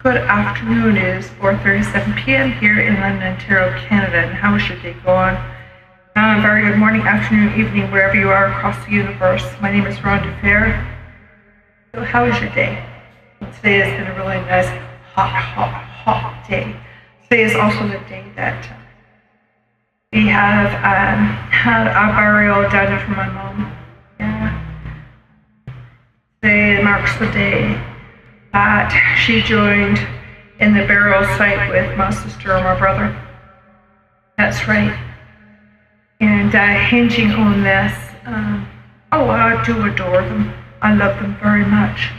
Good afternoon. It is 4:37 p.m. here in London, Ontario, Canada. And how is your day going? Very good morning, afternoon, evening, wherever you are across the universe. My name is Rhonda Fair. So how is your day? Today has been a really nice, hot day. Today is also the day that we have had a burial done for my mom. Yeah. Today marks the day that she joined in the burial site with my sister and my brother. That's right. And hinging on this, I do adore them. I love them very much.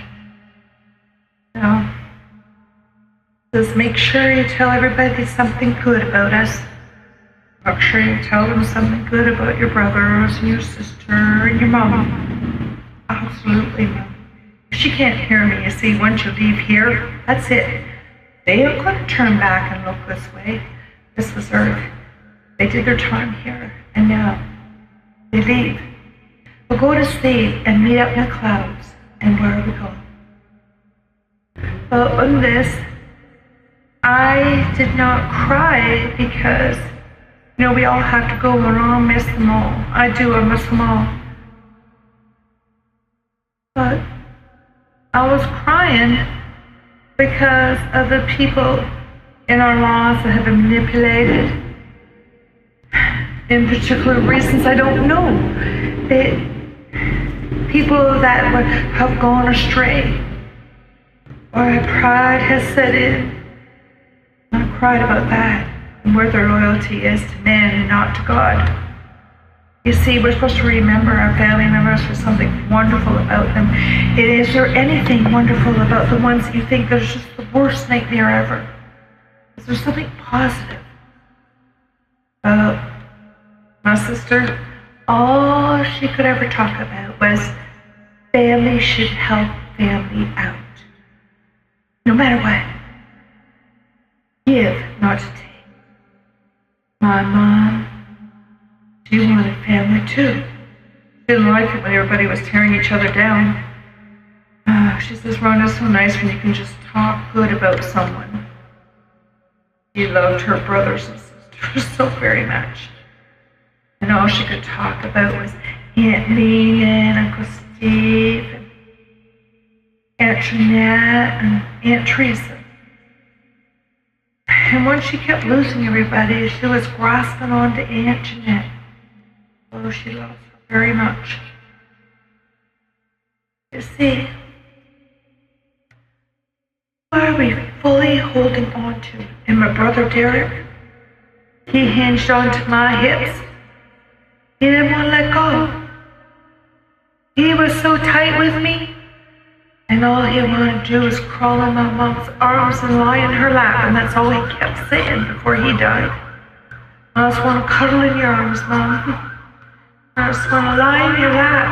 Just make sure you tell everybody something good about us. Make sure you tell them something good about your brothers and your sister and your mom. Absolutely. If she can't hear me, you see, once you leave here, that's it. They are going to turn back and look this way. This was Earth. They did their time here, and now they leave. We'll go to sleep and meet up in the clouds. And where are we going? Well, on this, I did not cry because, we all have to go and I'll miss them all. I do, I miss them all. But I was crying because of the people in our lives that have been manipulated. In particular reasons I don't know. People that have gone astray. Or pride has set in. I cried about that and where their loyalty is to man and not to God. You see, we're supposed to remember our family members for something wonderful about them. Is there anything wonderful about the ones that you think there's just the worst nightmare ever? Is there something positive? My sister, all she could ever talk about was family should help family out. No matter what. Give, not to take. My mom, she wanted family too. She didn't like it when everybody was tearing each other down. She says, Ron, it's so nice when you can just talk good about someone. She loved her brothers and sisters so very much. And all she could talk about was Aunt Lena and Uncle Steve and Aunt Jeanette and Aunt Teresa. And once she kept losing everybody, she was grasping on to Aunt Jeanette. Oh, she loves her very much. You see, what are we fully holding on to? And my brother Derek, he hinged onto my hips. He didn't want to let go. He was so tight with me, and all he wanted to do was crawl in my mom's arms and lie in her lap, and that's all he kept saying before he died. I just want to cuddle in your arms, Mom. I just want to lie in your lap.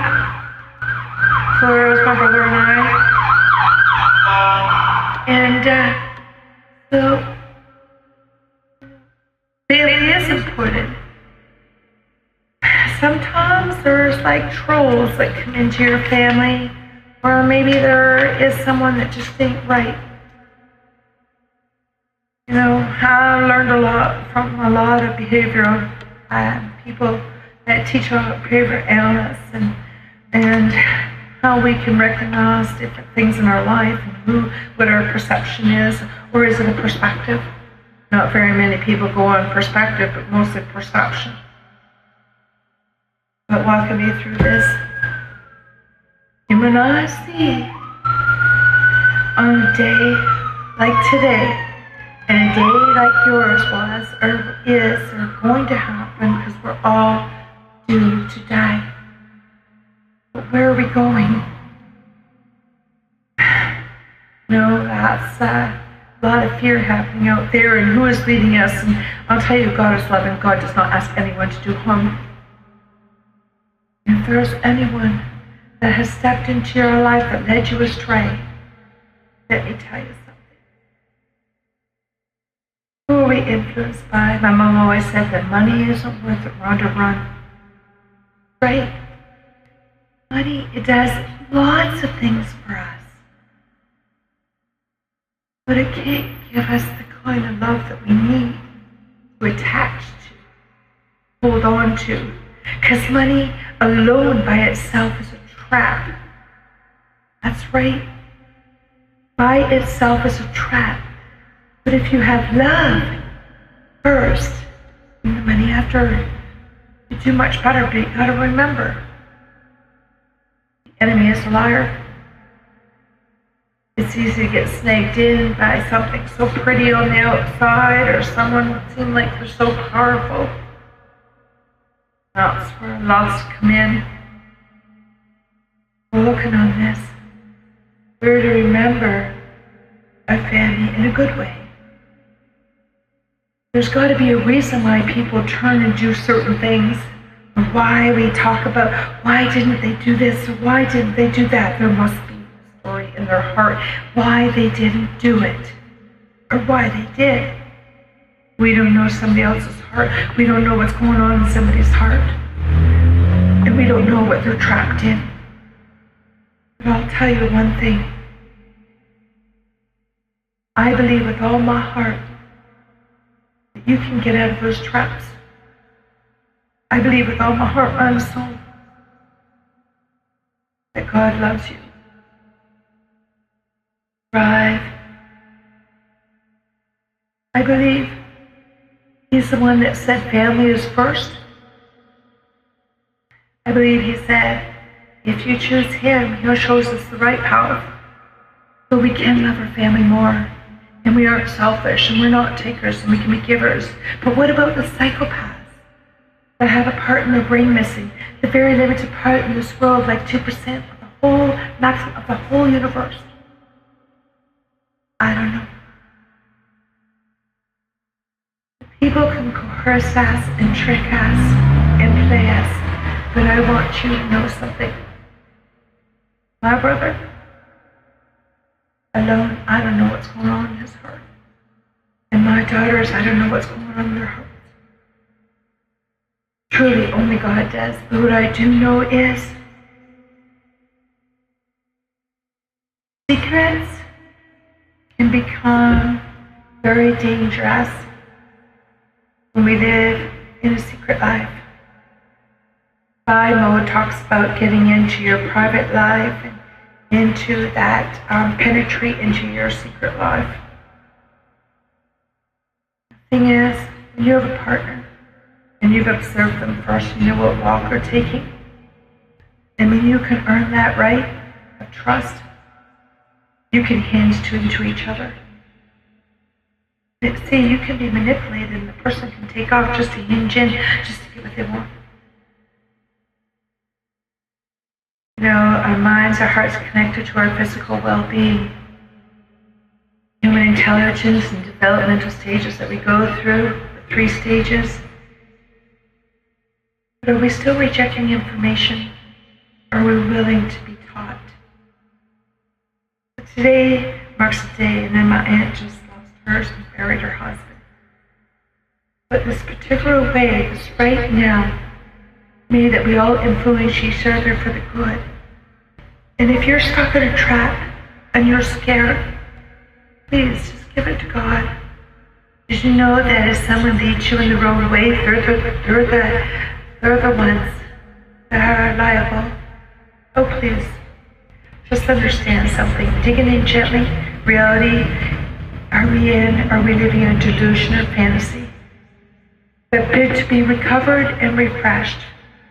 So there was my brother and I. And so family is important. Sometimes there's like trolls that come into your family, or maybe there is someone that just ain't right. I learned a lot from a lot of behavioral people that teach about behavioral analysts and how we can recognize different things in our life and what our perception is, or is it a perspective? Not very many people go on perspective, but mostly perception. But walking me through this, and when I see on a day like today, and a day like yours was, or is, or going to happen, because we're all due to die. But where are we going? That's a lot of fear happening out there, and who is leading us? And I'll tell you, God is loving. God does not ask anyone to do harm. If there's anyone that has stepped into your life that led you astray, let me tell you something. Who are we influenced by? My mom always said that money isn't worth it, Rhonda, run. Right? Money, it does lots of things for us. but it can't give us the kind of love that we need to attach to, hold on to. Because money alone by itself is a trap. That's right. By itself is a trap. But if you have love first and the money after, you do much better. But you gotta remember, the enemy is a liar. It's easy to get snagged in by something so pretty on the outside or someone that seems like they're so powerful. That's where lust come in. We're looking on this. We're to remember our family in a good way. There's got to be a reason why people turn and do certain things, or why we talk about why didn't they do this, or why didn't they do that. There must be a story in their heart why they didn't do it, or why they did. We don't know somebody else's heart. We don't know what's going on in somebody's heart. And we don't know what they're trapped in. But I'll tell you one thing. I believe with all my heart that you can get out of those traps. I believe with all my heart, mind, and soul that God loves you. Thrive. I believe He's the one that said family is first. I believe He said, if you choose Him, He'll show us the right path. So we can love our family more. And we aren't selfish, and we're not takers, and we can be givers. But what about the psychopaths that have a part in their brain missing? The very limited part in this world, like 2% of the whole maximum of the whole universe. I don't know. People can coerce us and trick us and play us, but I want you to know something. My brother, alone, I don't know what's going on in his heart. And my daughters, I don't know what's going on in their hearts. Truly, only God does. But what I do know is secrets can become very dangerous when we live in a secret life. Bible talks about getting into your private life and into that, penetrate into your secret life. The thing is, when you have a partner and you've observed them first, you know what walk they're taking, and when you can earn that right of trust, you can hinge into each other. See, you can be manipulated and the person can take off just to hinge in, just to get what they want. You know, our minds, our hearts are connected to our physical well-being. Human intelligence and developmental stages that we go through, the 3 stages. But are we still rejecting information? Or are we willing to be taught? But today marks the day, and then my aunt just lost hers and buried her husband. But this particular way is right now, me that we all influence each other for the good. And if you're stuck in a trap and you're scared, please just give it to God. Did you know that if someone leads you in the wrong way, they're the ones that are liable? Oh, please, just understand something. Digging in gently. Reality, are we living in a delusion or fantasy? But good to be recovered and refreshed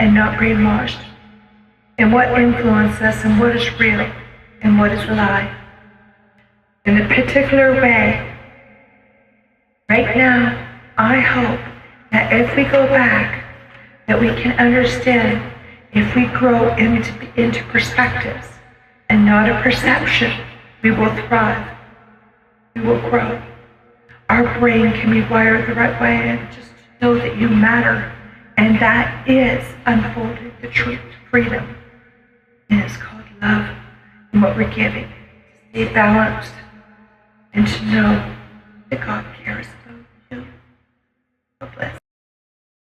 and not brainwashed. And what influences us and what is real and what is a lie. In a particular way, right now, I hope that if we go back, that we can understand, if we grow into perspectives and not a perception, we will thrive. We will grow. Our brain can be wired the right way, and just know that you matter. And that is unfolding the truth, freedom. And it's called love, and what we're giving. To stay balanced and to know that God cares about you. God bless.